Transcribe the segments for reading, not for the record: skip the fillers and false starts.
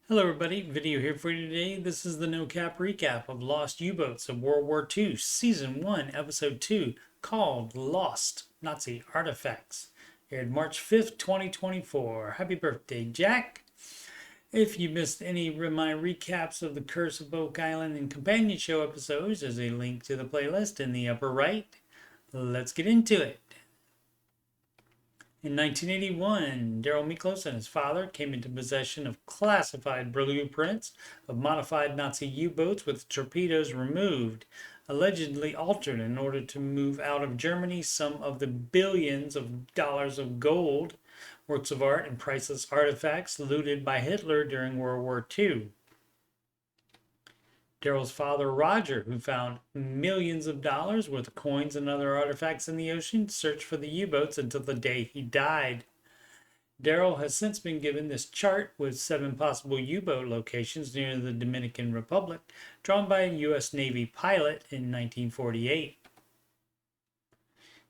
Hello everybody, video here for you today. This is the no cap recap of Lost U-Boats of World War II, Season 1, Episode 2, called Lost Nazi Artifacts. Aired March 5th, 2024. Happy birthday, Jack! If you missed any of my recaps of the Curse of Oak Island and companion show episodes, there's a link to the playlist in the upper right. Let's get into it. In 1981, Daryl Miklos and his father came into possession of classified blueprints of modified Nazi U-boats with torpedoes removed, allegedly altered in order to move out of Germany some of the billions of dollars of gold, works of art, and priceless artifacts looted by Hitler during World War II. Daryl's father, Roger, who found millions of dollars worth of coins and other artifacts in the ocean, searched for the U-boats until the day he died. Daryl has since been given this chart with 7 possible U-boat locations near the Dominican Republic, drawn by a U.S. Navy pilot in 1948.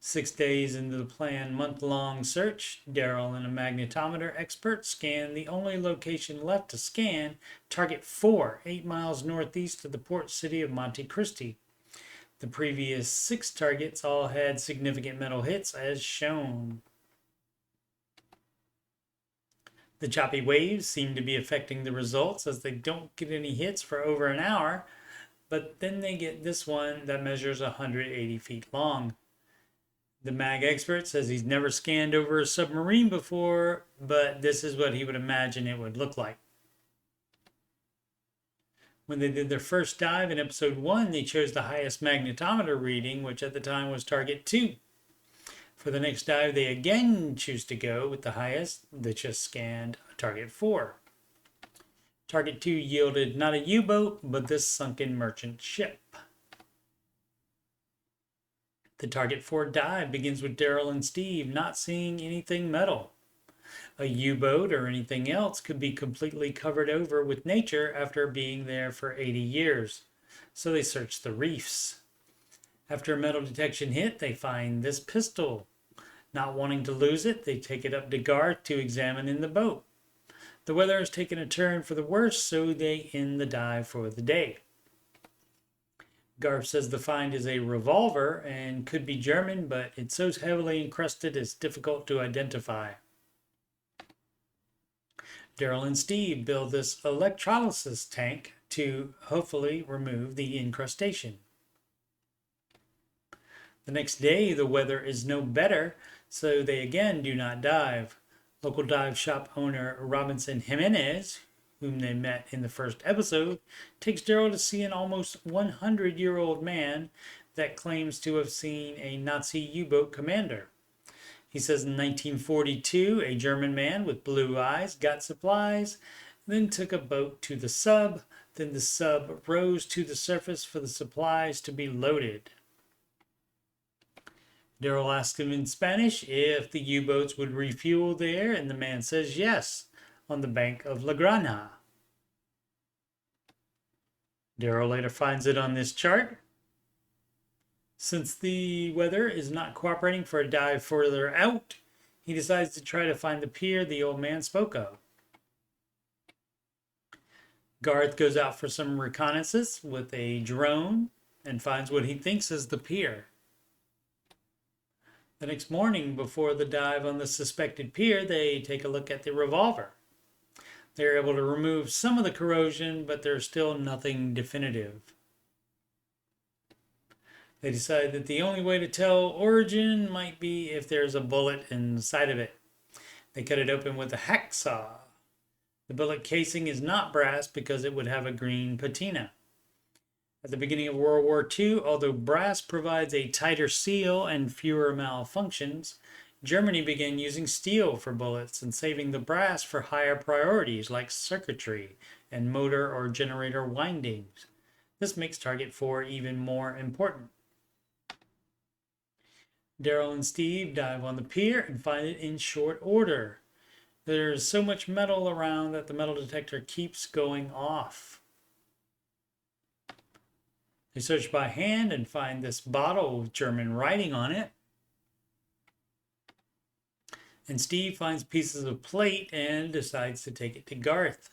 6 days into the planned month-long search, Daryl and a magnetometer expert scanned the only location left to scan, Target 4, 8 miles northeast of the port city of Monte Cristi. The previous 6 targets all had significant metal hits as shown. The choppy waves seem to be affecting the results as they don't get any hits for over an hour, but then they get this one that measures 180 feet long. The mag expert says he's never scanned over a submarine before, but this is what he would imagine it would look like. When they did their first dive in episode 1, they chose the highest magnetometer reading, which at the time was target 2. For the next dive, they again choose to go with the highest. They just scanned target 4. Target 2 yielded not a U-boat, but this sunken merchant ship. The Target 4 dive begins with Daryl and Steve not seeing anything metal. A U-boat or anything else could be completely covered over with nature after being there for 80 years. So they search the reefs. After a metal detection hit, they find this pistol. Not wanting to lose it, they take it up to Garth to examine in the boat. The weather has taken a turn for the worse, so they end the dive for the day. Garth says the find is a revolver and could be German, but it's so heavily encrusted it's difficult to identify. Daryl and Steve build this electrolysis tank to hopefully remove the incrustation. The next day, the weather is no better, so they again do not dive. Local dive shop owner Robinson Jimenez, whom they met in the first episode, takes Daryl to see an almost 100-year-old man that claims to have seen a Nazi U-boat commander. He says in 1942, a German man with blue eyes got supplies, then took a boat to the sub, then the sub rose to the surface for the supplies to be loaded. Daryl asks him in Spanish if the U-boats would refuel there, and the man says yes, on the bank of La Granja. Daryl later finds it on this chart. Since the weather is not cooperating for a dive further out, he decides to try to find the pier the old man spoke of. Garth goes out for some reconnaissance with a drone and finds what he thinks is the pier. The next morning, before the dive on the suspected pier, they take a look at the revolver. They're able to remove some of the corrosion, but there's still nothing definitive. They decide that the only way to tell origin might be if there's a bullet inside of it. They cut it open with a hacksaw. The bullet casing is not brass because it would have a green patina. At the beginning of World War II, although brass provides a tighter seal and fewer malfunctions, Germany began using steel for bullets and saving the brass for higher priorities like circuitry and motor or generator windings. This makes Target 4 even more important. Daryl and Steve dive on the pier and find it in short order. There's so much metal around that the metal detector keeps going off. They search by hand and find this bottle with German writing on it. And Steve finds pieces of plate and decides to take it to Garth.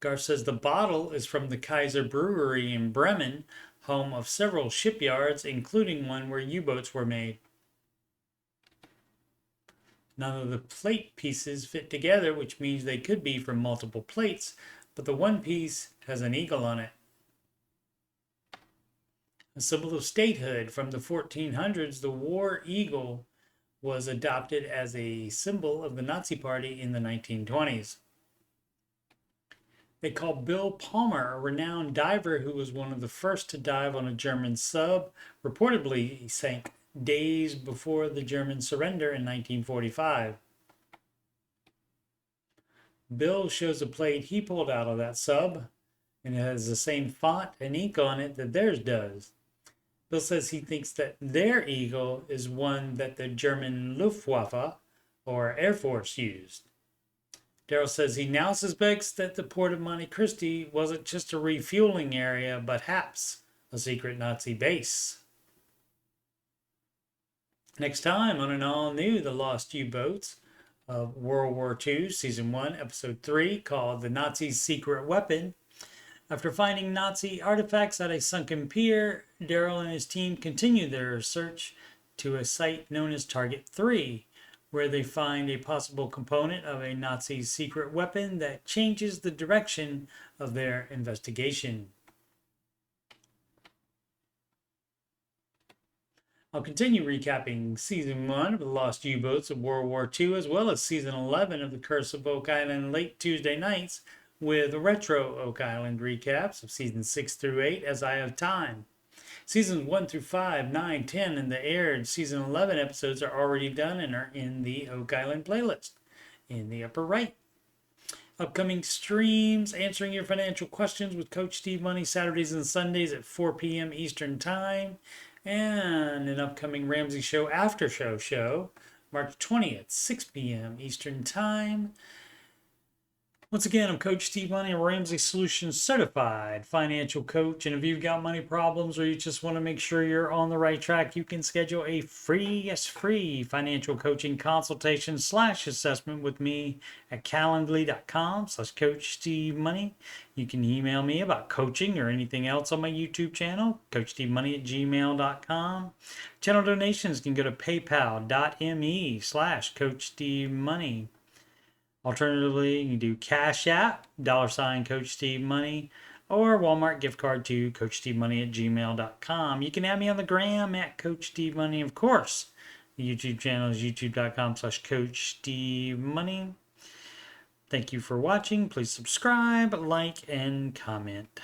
Gar says the bottle is from the Kaiser Brewery in Bremen, home of several shipyards, including one where U-boats were made. None of the plate pieces fit together, which means they could be from multiple plates, but the one piece has an eagle on it. A symbol of statehood from the 1400s, the war eagle was adopted as a symbol of the Nazi Party in the 1920s. They call Bill Palmer, a renowned diver who was one of the first to dive on a German sub. Reportedly, he sank days before the German surrender in 1945. Bill shows a plate he pulled out of that sub, and it has the same font and ink on it that theirs does. Bill says he thinks that their eagle is one that the German Luftwaffe, or Air Force, used. Daryl says he now suspects that the port of Monte Cristi wasn't just a refueling area, but perhaps a secret Nazi base. Next time on an all-new The Lost U-Boats of World War II, Season 1, Episode 3, called The Nazi's Secret Weapon. After finding Nazi artifacts at a sunken pier, Daryl and his team continue their search to a site known as Target 3, where they find a possible component of a Nazi secret weapon that changes the direction of their investigation. I'll continue recapping Season 1 of The Lost U-Boats of World War II, as well as Season 11 of The Curse of Oak Island late Tuesday nights, with retro Oak Island recaps of Seasons 6 through 8 as I have time. Seasons 1 through 5, 9, 10, and the aired Season 11 episodes are already done and are in the Oak Island playlist in the upper right. Upcoming streams, answering your financial questions with Coach Steve Money, Saturdays and Sundays at 4 p.m. Eastern Time. And an upcoming Ramsey Show After Show, March 20th, 6 p.m. Eastern Time. Once again, I'm Coach Steve Money, a Ramsey Solutions certified financial coach. And if you've got money problems or you just want to make sure you're on the right track, you can schedule a free financial coaching consultation / assessment with me at calendly.com/Coach Steve Money. You can email me about coaching or anything else on my YouTube channel, coachstevemoney@gmail.com. Channel donations can go to paypal.me/Coach Steve Money. Alternatively, you can do CashApp, $Coach Steve Money, or Walmart gift card to coachstevemoney@gmail.com. You can add me on the gram at Coach Steve Money, of course. The YouTube channel is youtube.com/Coach Steve Money. Thank you for watching. Please subscribe, like, and comment.